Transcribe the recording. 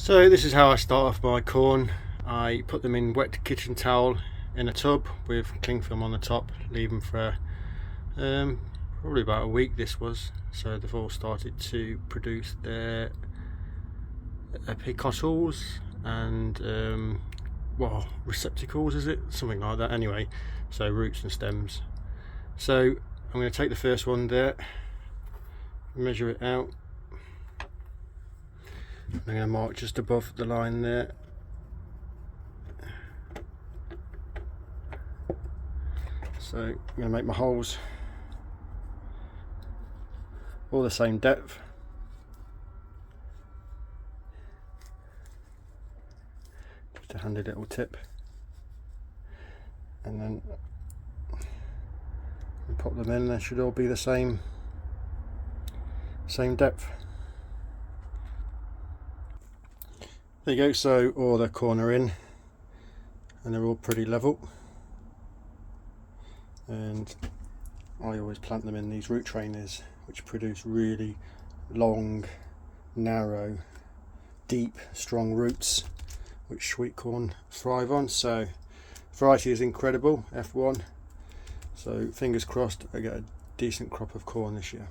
So this is how I start off my corn. I put them in wet kitchen towel in a tub with clingfilm on the top, leave them for probably about a week this was, so they've all started to produce their epicotals and well, receptacles, is it? Something like that anyway, so roots and stems. So I'm going to take the first one there, measure it out. I'm going to mark just above the line there. So I'm going to make my holes all the same depth. Just a handy little tip. And then pop them in, they should all be the same depth. There you go, so all the corn are in and they're all pretty level, and I always plant them in these root trainers which produce really long, narrow, deep, strong roots which sweet corn thrive on. So variety is incredible, F1, so fingers crossed I get a decent crop of corn this year.